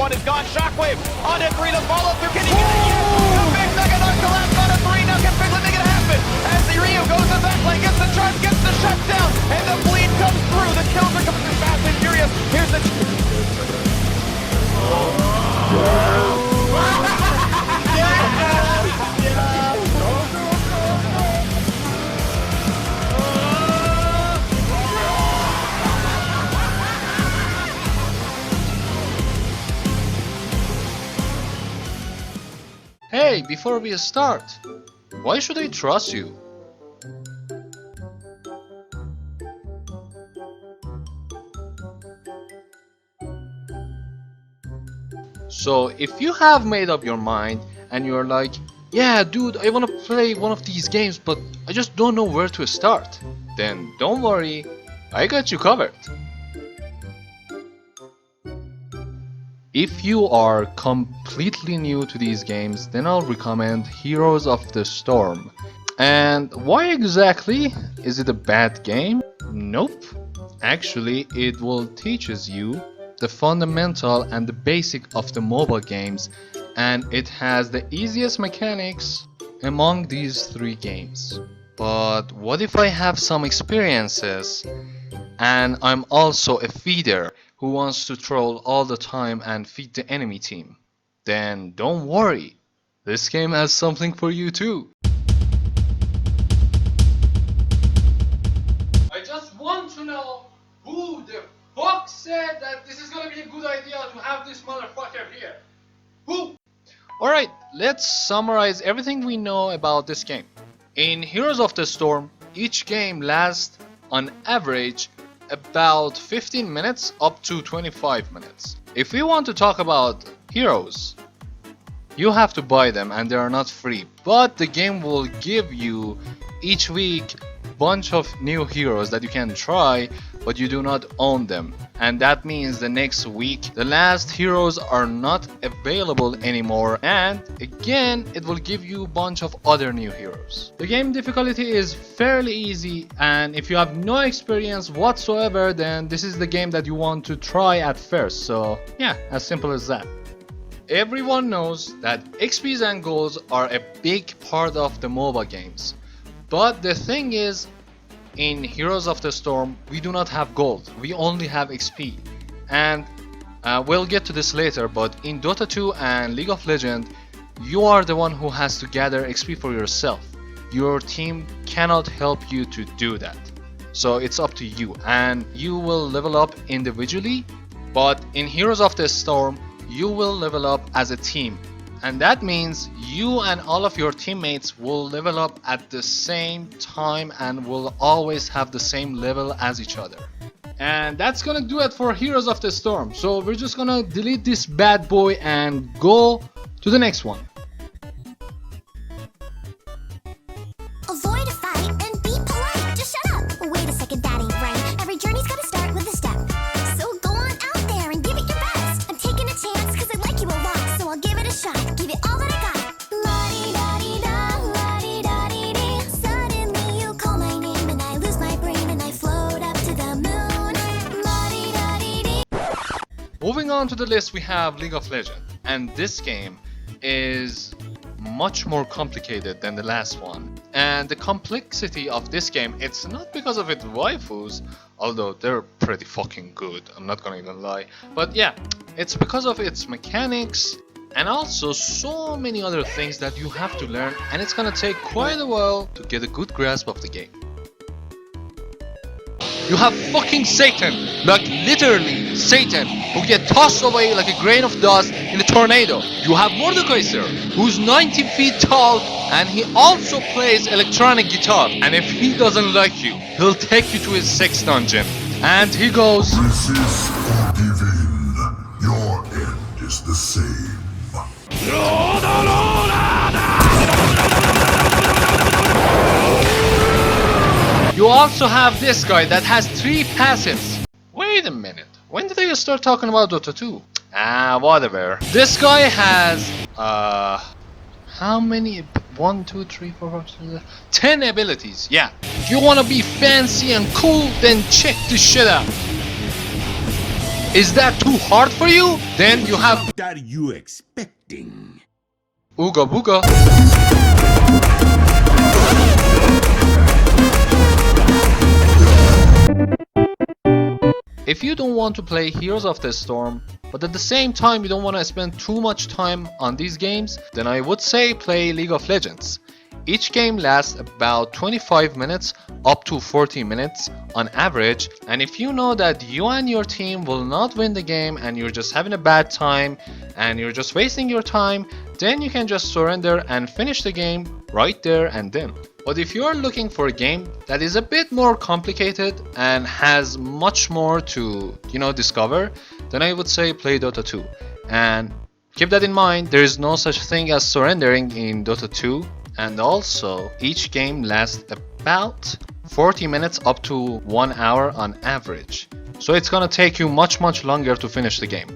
one is gone. Shockwave on it, 3 to follow through. Can he get it? Yes! The big Mega Dart collapse on a 3. Now can Bigly make it happen? As the Ryu goes to the back lane, gets the charge, gets the shutdown, and the bleed comes through. The kills are coming through fast and furious. Here's the... Hey, before we start, why should I trust you? So, if you have made up your mind and you're like, yeah dude, I wanna play one of these games but I just don't know where to start, then don't worry, I got you covered. If you are completely new to these games, then I'll recommend Heroes of the Storm. And why exactly? Is it a bad game? Nope. Actually, it will teaches you the fundamental and the basic of the Moba games, and it has the easiest mechanics among these 3 games. But what if I have some experiences and I'm also a feeder who wants to troll all the time and feed the enemy team? Then don't worry, this game has something for you too. I just want to know who the fuck said that this is gonna be a good idea to have this motherfucker here? Who? Alright, let's summarize everything we know about this game. In Heroes of the Storm, each game lasts on average about 15 minutes up to 25 minutes. If we want to talk about heroes, you have to buy them and they are not free, but the game will give you each week bunch of new heroes that you can try, but you do not own them. And that means the next week the last heroes are not available anymore, and again it will give you a bunch of other new heroes. The game difficulty is fairly easy, and if you have no experience whatsoever, then this is the game that you want to try at first. So yeah, as simple as that. Everyone knows that XPs and goals are a big part of the MOBA games. But the thing is, in Heroes of the Storm, we do not have gold, we only have XP. And we'll get to this later, but in Dota 2 and League of Legends, you are the one who has to gather XP for yourself. Your team cannot help you to do that. So it's up to you, and you will level up individually, but in Heroes of the Storm, you will level up as a team. And that means you and all of your teammates will level up at the same time and will always have the same level as each other. And that's gonna do it for Heroes of the Storm. So we're just gonna delete this bad boy and go to the next one. Avoid a fight and be polite. Just shut up. Wait a second, that ain't right. Every journey's gotta start with a step. So go on out there and give it your best. I'm taking a chance cause I like you a lot, so I'll give it a shot. Give it all that I got. La-di-da-di-da, la-di-da-di-dee. Suddenly you call my name and I lose my brain and I float up to the moon. La-di-da-di-dee. Moving on to the list, we have League of Legends. And this game is much more complicated than the last one. And the complexity of this game, it's not because of its waifus, although they're pretty fucking good, I'm not gonna even lie. But yeah, it's because of its mechanics and also so many other things that you have to learn, and it's gonna take quite a while to get a good grasp of the game. You have fucking Satan, like literally Satan, who get tossed away like a grain of dust in a tornado. You have Mordecai sir, who's 90 feet tall and he also plays electronic guitar. And if he doesn't like you, he'll take you to his sex dungeon. And he goes, This is forgiving. Your end is the same. you also have this guy that has 3 passives. Wait a minute, when did I start talking about Dota 2? Whatever. This guy has, how many? 1, 2, 3, 4, 5, 6, 10 abilities. Yeah. If you wanna be fancy and cool, then check this shit out. Is that too hard for you? Then you have What are you expecting? Ooga Booga. If you don't want to play Heroes of the Storm, but at the same time you don't want to spend too much time on these games, then I would say play League of Legends. Each game lasts about 25 minutes up to 40 minutes on average, and if you know that you and your team will not win the game and you're just having a bad time and you're just wasting your time, then you can just surrender and finish the game right there and then. But if you're looking for a game that is a bit more complicated and has much more to, discover, then I would say play Dota 2. And keep that in mind, there is no such thing as surrendering in Dota 2. And also, each game lasts about 40 minutes up to 1 hour on average. So it's gonna take you much longer to finish the game.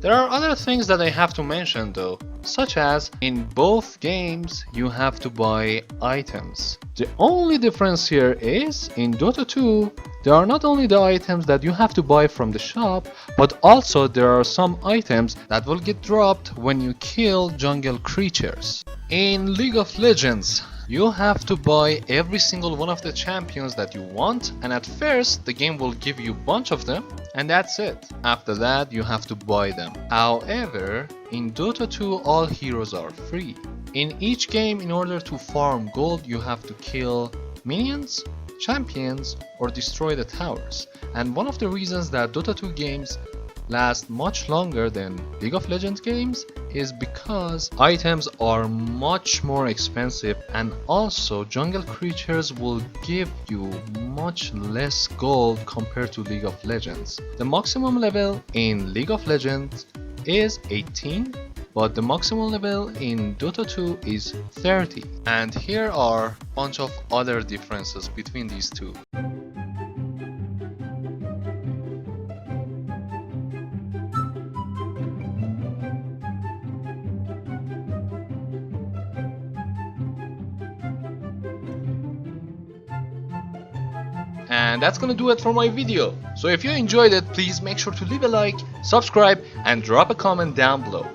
There are other things that I have to mention though, such as in both games you have to buy items. The only difference here is in Dota 2 there are not only the items that you have to buy from the shop, but also there are some items that will get dropped when you kill jungle creatures. In League of Legends, you have to buy every single one of the champions that you want, and at first the game will give you a bunch of them and that's it. After that you have to buy them. However, in Dota 2 all heroes are free. In each game, in order to farm gold, you have to kill minions, champions, or destroy the towers. And one of the reasons that Dota 2 games last much longer than League of Legends games is because items are much more expensive, and also jungle creatures will give you much less gold compared to League of Legends. The maximum level in League of Legends is 18, but the maximum level in Dota 2 is 30. And here are a bunch of other differences between these two. And that's gonna do it for my video. So if you enjoyed it, please make sure to leave a like, subscribe, and drop a comment down below.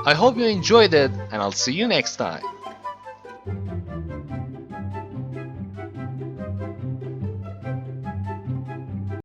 I hope you enjoyed it, and I'll see you next time.